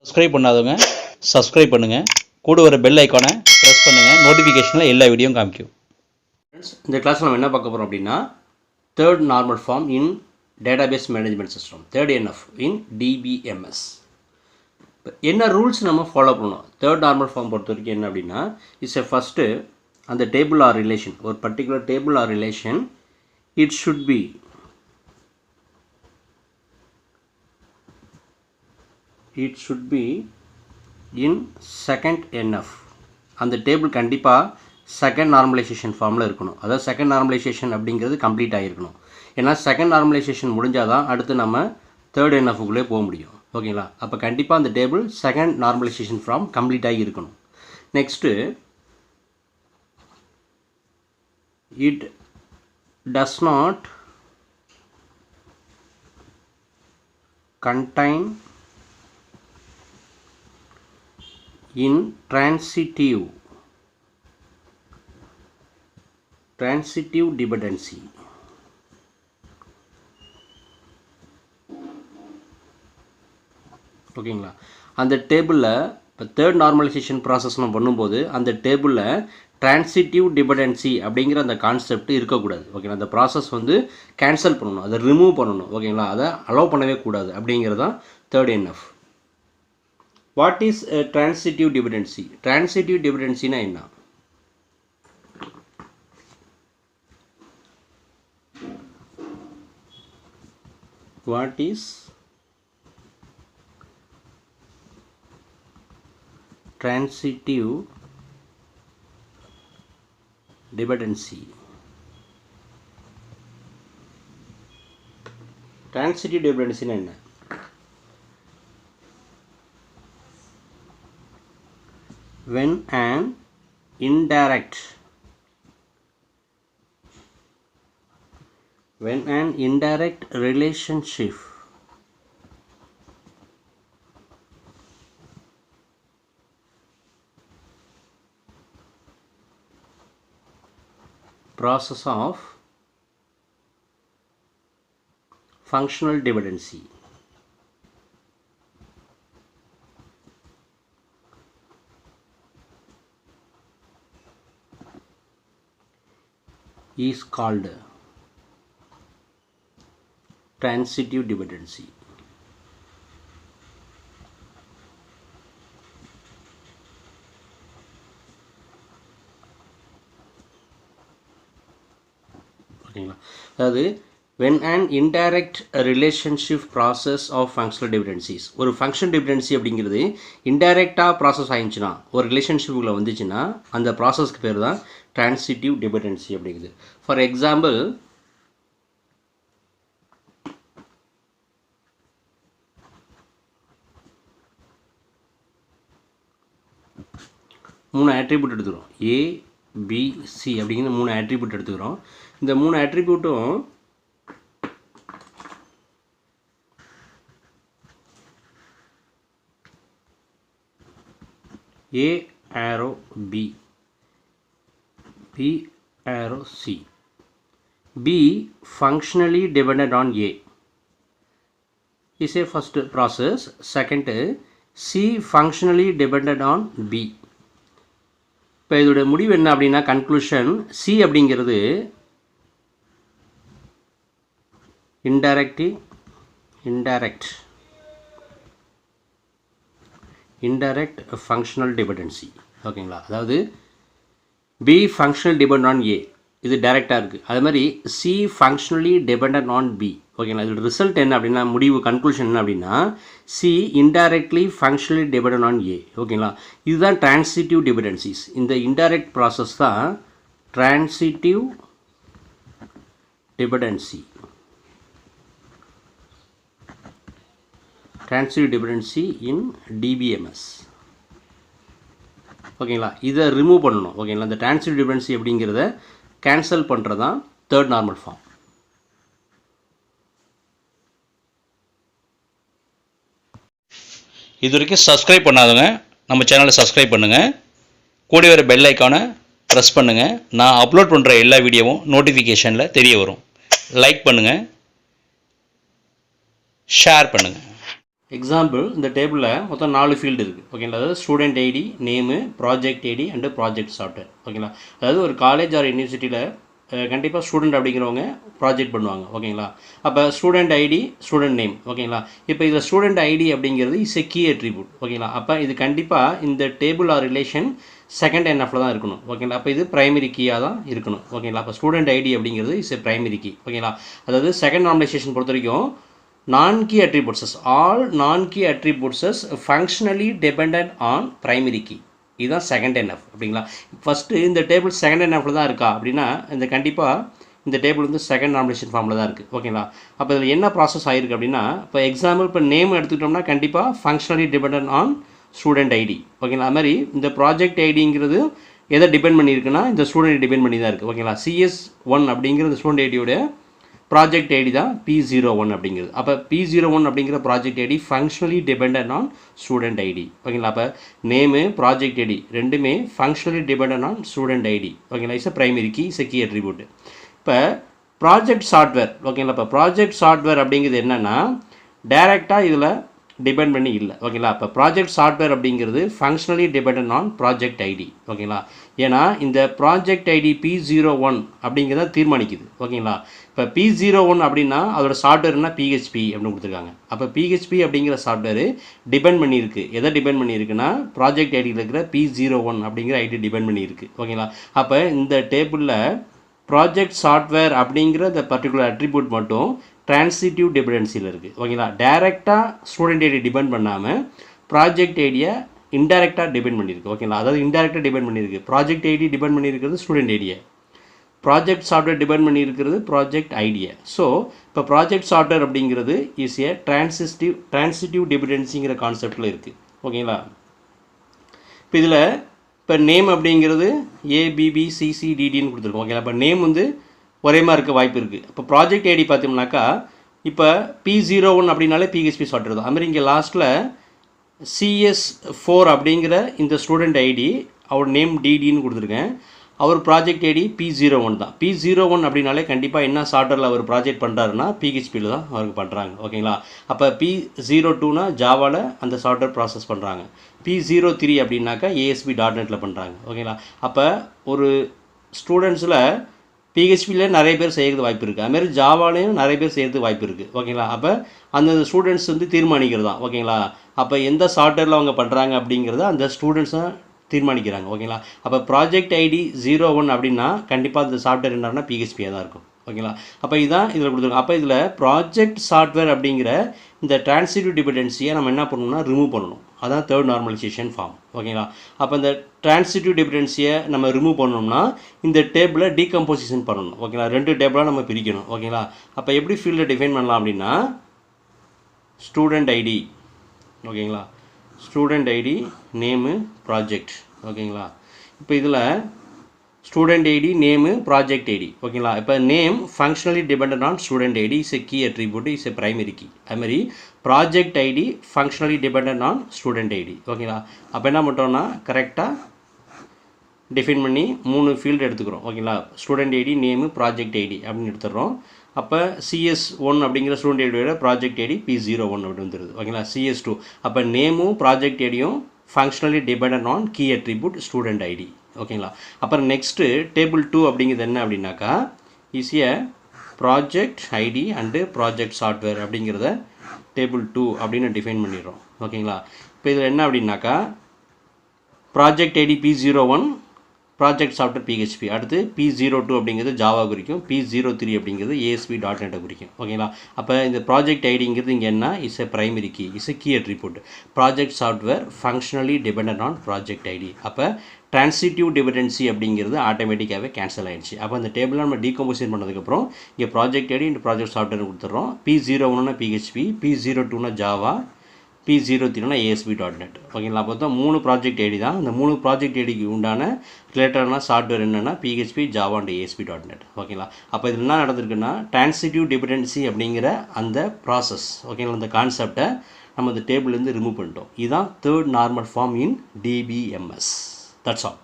Subscribe பண்ணாதவங்க subscribe பண்ணுங்கள், கூட வர பெல் ஐக்கானை ப்ரெஸ் பண்ணுங்கள், நோட்டிஃபிகேஷனில் எல்லா வீடியோவும் காமிக்கும். இந்த கிளாஸில் நம்ம என்ன பார்க்க போகிறோம் அப்படின்னா, third normal form in database management system, third NF in DBMS. என்ன ரூல்ஸ் நம்ம ஃபாலோ பண்ணணும்? தேர்ட் நார்மல் ஃபார்ம் பொறுத்த வரைக்கும் என்ன அப்படின்னா, ஃபஸ்ட்டு அந்த டேபிள் ஆர் ரிலேஷன், ஒரு particular table or relation, it should be in second NF. அந்த டேபிள் கண்டிப்பாக செகண்ட் நார்மலைசேஷன் ஃபார்மில் இருக்கணும். அதாவது செகண்ட் நார்மலைசேஷன் அப்படிங்கிறது கம்ப்ளீட் ஆகிருக்கணும். ஏன்னா செகண்ட் நார்மலைசேஷன் முடிஞ்சால் தான் அடுத்து நம்ம தேர்ட் NFக்குள்ளே போக முடியும். ஓகேங்களா? அப்போ கண்டிப்பாக அந்த table second normalisation form complete ஆகி இருக்கணும். Next, it does not contain in transitive dependency. ஓகேங்களா? அந்த டேபிளில் இப்போ தேர்ட் நார்மலைசேஷன் ப்ராசஸ் நம்ம பண்ணும்போது அந்த டேபிளில் டிரான்சிட்டிவ் டிபெண்டன்சி அப்படிங்கிற அந்த கான்செப்ட் இருக்கக்கூடாது. ஓகேங்களா? அந்த ப்ராசஸ் கேன்சல் பண்ணணும், அதை ரிமூவ் பண்ணணும். ஓகேங்களா? அதை அலோவ் பண்ணவே கூடாது அப்படிங்கிறது தான் third NF. What is transitive dependency? Transitive டிபெண்டன்சினா என்ன? What is transitive dependency? Transitive dependency என்ன? When an indirect relationship process of functional dependency is called transitive dependency. ஓகேங்களா? அதாவது when an indirect relationship process of functional dependencies, ஒரு function dependency அப்படிங்கிறது இன்டைரக்டாக process ஆகிடுச்சுன்னா, ஒரு ரிலேஷன்ஷிப்புக்குள்ளே வந்துச்சுன்னா அந்த ப்ராசஸ்க்கு பேர் தான் டிரான்சிட்டிவ் டிபெண்டன்சி அப்படிங்கிறது. ஃபார் எக்ஸாம்பிள், மூணு ஆட்ரிபியூட் எடுத்துக்கிறோம். ABC அப்படிங்கிற மூணு ஆட்ரிபியூட் எடுத்துக்கிறோம். இந்த மூணு ஆட்ரிபியூட்டும் A arrow B, B arrow C. B functionally dependent on A is a first process. Second, C functionally dependent on B. இப்போ இதோட முடிவு என்ன அப்படின்னா, கன்க்ளூஷன், C அப்படிங்கிறது இன்டைரக்ட் ஃபங்க்ஷனல் டிபெண்டன்சி. ஓகேங்களா? அதாவது B functional depend on A, இது டைரெக்டாக இருக்குது. அது மாதிரி C functionally depend on B. ஓகேங்களா? இதோட ரிசல்ட் என்ன அப்படின்னா, முடிவு கன்க்ளூஷன் என்ன அப்படின்னா, C indirectly functionally depend on A. ஓகேங்களா? இதுதான் டிரான்சிட்டிவ் டிபெண்டன்சிஸ். இந்த இன்டைரக்ட் ப்ராசஸ் தான் டிரான்சிட்டிவ் டிபெண்டன்சி. டிரான்சிட்டிவ் டிபெண்டன்சி இன் DBMS. ஓகேங்களா? இதை ரிமூவ் பண்ணணும். ஓகேங்களா? இந்த டிரான்சிட்டிவ் டிபெண்டன்சி அப்படிங்கிறத கேன்சல் பண்ணுறது தான் தேர்ட் நார்மல் ஃபார்ம். இது வரைக்கும் சப்ஸ்கிரைப் பண்ணாதவங்க நம்ம சேனலை சப்ஸ்கிரைப் பண்ணுங்கள், கூட வர பெல் ஐக்கானை ப்ரெஸ் பண்ணுங்கள். நான் அப்லோட் பண்ணுற எல்லா வீடியோவும் நோட்டிஃபிகேஷனில் தெரிய வரும். லைக் பண்ணுங்கள், ஷேர் பண்ணுங்கள். எக்ஸாம்பிள் இந்த டேபிளில் மொத்தம் 4 ஃபீல்டு இருக்குது ஓகேங்களா. அதாவது student ID, name, project ID and project software ஓகேங்களா. அதாவது ஒரு காலேஜ் ஆர் யூனிவர்சிட்டியில் கண்டிப்பாக ஸ்டூடெண்ட் அப்படிங்கிறவங்க ப்ராஜெக்ட் பண்ணுவாங்க ஓகேங்களா. அப்போ ஸ்டூடெண்ட் ஐடி, ஸ்டூடெண்ட் நேம் ஓகேங்களா. இப்போ இதில் ஸ்டூடெண்ட் ஐடி அப்படிங்கிறது இஸ் எ கீ அட்ரிபியூட் ஓகேங்களா. அப்போ இது கண்டிப்பாக இந்த டேபிள் ஆர் ரிலேஷன் செகண்ட் என்எஃப்ல தான் இருக்கணும் ஓகேங்களா. அப்போ இது பிரைமரி கீயாக தான் இருக்கணும் ஓகேங்களா. அப்போ ஸ்டூடெண்ட் ஐடி அப்படிங்கிறது இஸ் எ பிரைமரி கீ ஓகேங்களா. அதாவது செகண்ட் நார்மலைசேஷன் பொறுத்த வரைக்கும் non-key attributes, all non-key attributes functionally dependent on primary key. இதுதான் செகண்ட் என்எஃப் அப்படிங்களா. ஃபஸ்ட்டு இந்த டேபிள் செகண்ட் என்எஃப்ல தான் இருக்கா அப்படின்னா இந்த கண்டிப்பாக இந்த டேபிள் வந்து செகண்ட் நார்மலைசேஷன் ஃபார்மில் தான் இருக்குது ஓகேங்களா. அப்போ இதில் என்ன ப்ராசஸ் ஆகிருக்கு அப்படின்னா, இப்போ எக்ஸாம்பிள் இப்போ நேம் எடுத்துக்கிட்டோம்னா கண்டிப்பாக functionally depend on student ID ஓகேங்களா. அது மாதிரி இந்த ப்ராஜெக்ட் ஐடிங்கிறது எதை டிபெண்ட் பண்ணியிருக்குன்னா இந்த ஸ்டூடெண்ட் டிபெண்ட் பண்ணி தான் இருக்குது ஓகேங்களா. CS1 அப்படிங்கிற இந்த ஸ்டூடெண்ட் ஐடியோட ப்ராஜெக்ட் ஐடி தான் P01 அப்படிங்கிறது. அப்போ P01 அப்படிங்கிற project ID functionally depend on student ID ஓகேங்களா. அப்போ நேமு, ப்ராஜெக்ட் ஐடி ரெண்டுமே functionally depend on student ID ஓகேங்களா. Is primary key, is key attribute. இப்போ ப்ராஜெக்ட் சாஃப்ட்வேர் ஓகேங்களா. இப்போ ப்ராஜெக்ட் சாஃப்ட்வேர் அப்படிங்கிறது என்னென்னா டைரெக்டாக இதில் டிபெண்ட் பண்ணி இல்லை ஓகேங்களா. இப்போ ப்ராஜெக்ட் சாஃப்ட்வேர் அப்படிங்கிறது functionally depend on project ID ஓகேங்களா. ஏன்னா இந்த ப்ராஜெக்ட் ஐடி P01 அப்படிங்கிறத தீர்மானிக்குது ஓகேங்களா. இப்போ P01 அப்படின்னா அதோட சாஃப்ட்வேர்னா PHP அப்படின்னு கொடுத்துருக்காங்க. அப்போ PHP அப்படிங்கிற சாஃப்ட்வேர் டிபெண்ட் பண்ணியிருக்கு. எதை டிபெண்ட் பண்ணியிருக்குன்னா ப்ராஜெக்ட் ஐடியில் இருக்கிற P01 அப்படிங்கிற ஐடி டிபெண்ட் பண்ணியிருக்கு ஓகேங்களா. அப்போ இந்த டேபிளில் ப்ராஜெக்ட் சாஃப்ட்வேர் அப்படிங்கிற இந்த பர்டிகுலர் அட்ரிபியூட் மட்டும் ட்ரான்சிட்டிவ் டிபெண்டன்சியில் இருக்குது ஓகேங்களா. டைரெக்டாக ஸ்டூடெண்ட் ஐடி டிபெண்ட் பண்ணாமல் ப்ராஜெக்ட் ஐடியை இன்டெரக்டாக டிபெண்ட் பண்ணியிருக்கு ஓகேங்களா. அதாவது இன்டெரக்டாக டிபெண்ட் பண்ணியிருக்கு. ப்ராஜெக்ட் ஐடி டிபெண்ட் பண்ணியிருக்கிறது ஸ்டூடெண்ட் ஐடியை, ப்ராஜெக்ட் சாஃப்ட்வேர் டிபெண்ட் பண்ணியிருக்கிறது ப்ராஜெக்ட் ஐடியை. ஸோ இப்போ ப்ராஜெக்ட் சாஃப்ட்வேர் அப்படிங்கிறது இஸ் ஏ ட்ரான்சிட்டிவ் டிபெண்டன்சிங்கிற கான்செப்டில் இருக்குது ஓகேங்களா. இப்போ இதில் இப்போ நேம் அப்படிங்கிறது ABBCCDDன்னு கொடுத்துருக்கோம் ஓகேங்களா. இப்போ நேம் வந்து ஒரே மாதிரி இருக்க வாய்ப்பு இருக்குது. இப்போ ப்ராஜெக்ட் ஐடி பார்த்தோம்னாக்கா இப்போ P01 அப்படின்னாலே PHP சாஃப்ட்வேர் தான். அதுமாதிரி இங்கே லாஸ்ட்டில் CS4 அப்படிங்கிற இந்த ஸ்டூடெண்ட் ஐடி அவர் நேம் DDன்னு கொடுத்துருக்கேன். அவர் ப்ராஜெக்ட் ஐடி P01 தான். P01 அப்படின்னாலே கண்டிப்பாக என்ன சாஃப்ட்வேரில் அவர் ப்ராஜெக்ட் பண்ணுறாருன்னா PHPயில் தான் அவருக்கு பண்ணுறாங்க ஓகேங்களா. அப்போ P02னா ஜாவாவில் அந்த சாஃப்ட்வேர் ப்ராசஸ் பண்ணுறாங்க. P03 அப்படின்னாக்கா ASP.NETல பண்ணுறாங்க ஓகேங்களா. அப்போ ஒரு ஸ்டூடெண்ட்ஸில் PHPயில் நிறைய பேர் செய்கிறது வாய்ப்பு இருக்குது. அதுமாதிரி ஜாவாலையும் நிறைய பேர் செய்கிறதுக்கு வாய்ப்பு இருக்குது ஓகேங்களா. அப்போ அந்த ஸ்டூடெண்ட்ஸ் வந்து தீர்மானிக்கிறது தான் ஓகேங்களா. அப்போ எந்த சாஃப்ட்வேரில் அவங்க பண்ணுறாங்க அப்படிங்கிறத அந்த ஸ்டூடெண்ட்ஸ் தான் தீர்மானிக்கிறாங்க ஓகேங்களா. அப்போ ப்ராஜெக்ட் ஐடி 01 அப்படின்னா கண்டிப்பாக அந்த சாஃப்ட்வேர் என்னன்னா PHPயாக தான் இருக்கும் ஓகேங்களா. அப்போ இதுதான் இதில் கொடுத்துருக்கோம். அப்போ இதில் ப்ராஜெக்ட் சாஃப்ட்வேர் அப்படிங்கிற இந்த ட்ரான்சிட்டிவ் டிபெண்டன்சியை நம்ம என்ன பண்ணணும்னா ரிமூவ் பண்ணணும். அதான் தேர்ட் நார்மலைசேஷன் ஃபார்ம் ஓகேங்களா. அப்போ இந்த ட்ரான்சிட்டிவ் டிபெண்டன்சியை நம்ம ரிமூவ் பண்ணணும்னா இந்த டேபிளை டீகம்போசிஷன் பண்ணணும் ஓகேங்களா. 2 டேபிளாக நம்ம பிரிக்கணும் ஓகேங்களா. அப்போ எப்படி ஃபீல்டை டிஃபைன் பண்ணலாம் அப்படின்னா ஸ்டூடெண்ட் ஐடி ஓகேங்களா, ஸ்டூடெண்ட் ஐடி, நேமு, ப்ராஜெக்ட் ஓகேங்களா. இப்போ இதில் student ID, name, project ID ஓகேங்களா. இப்போ name functionally depend on student ID, is a key attribute, is a primary key. அதுமாதிரி project ID functionally depend on student ID ஓகேங்களா. அப்போ என்ன பண்ணுறோன்னா கரெக்டாக டிஃபைன் பண்ணி 3 ஃபீல்டு எடுத்துக்கிறோம் ஓகேங்களா. Student ID, name, project ID அப்படின்னு எடுத்துடுறோம். அப்போ CS1 அப்படிங்கிற ஸ்டூடெண்ட் ஐடியோட ப்ராஜெக்ட் ஐடி P01 அப்படி வந்துடுது ஓகேங்களா. CS2 அப்போ நேமும் ப்ராஜெக்ட் ஐடியும் functionally depend on key attribute student ID ஓகேங்களா. அப்புறம் நெக்ஸ்ட்டு டேபிள் 2 அப்படிங்கிறது என்ன அப்படின்னாக்கா is a project ID and project software அப்படிங்கிறத டேபிள் 2 அப்படின்னு டிஃபைன் பண்ணிடுறோம் ஓகேங்களா. இப்போ இதில் என்ன அப்படின்னாக்கா project ID P01, project software PHP, அடுத்து P02 அப்படிங்கிறது ஜாவா குறிக்கும், P03 அப்படிங்கிறது ASP.NET குறிக்கும் ஓகேங்களா. அப்போ இந்த ப்ராஜெக்ட் ஐடிங்கிறது இங்கே என்ன is a primary key, is a key attribute. Project software functionally depend on project ID. அப்போ ட்ரான்சிட்டிவ் டிபெண்டன்சி அப்படிங்கிறது ஆட்டோமேட்டிக்காகவே கேன்சல் ஆகிடுச்சு. அப்போ அந்த டேபிளில் நம்ம டீகம்போசிஷன் பண்ணதுக்கப்புறம் இங்கே ப்ராஜெக்ட் ஐடி இந்த ப்ராஜெக்ட் சாஃப்ட்வேர் கொடுத்துட்றோம். P01னா PHP, P02னா ஜாவா, P03னா ASP.NET ஓகேங்களா. அப்போ தான் 3 ப்ராஜெக்ட் ஐடி தான். அந்த 3 ப்ராஜெக்ட் ஐடிக்கு உண்டான ரிலேட்டடான சாஃப்ட்வேர் என்னென்னா PHP, ஜாவா அண்ட் ASP.NET ஓகேங்களா. அப்போ இதில் என்ன நடந்திருக்குன்னா ட்ரான்சிட்டிவ் டிபெண்டன்சி அப்படிங்கிற அந்த ப்ராசஸ் ஓகேங்களா, அந்த கான்செப்டை நம்ம இந்த டேபிள்லேருந்து ரிமூவ் பண்ணிட்டோம். இதுதான் third normal form in DBMS. That's all.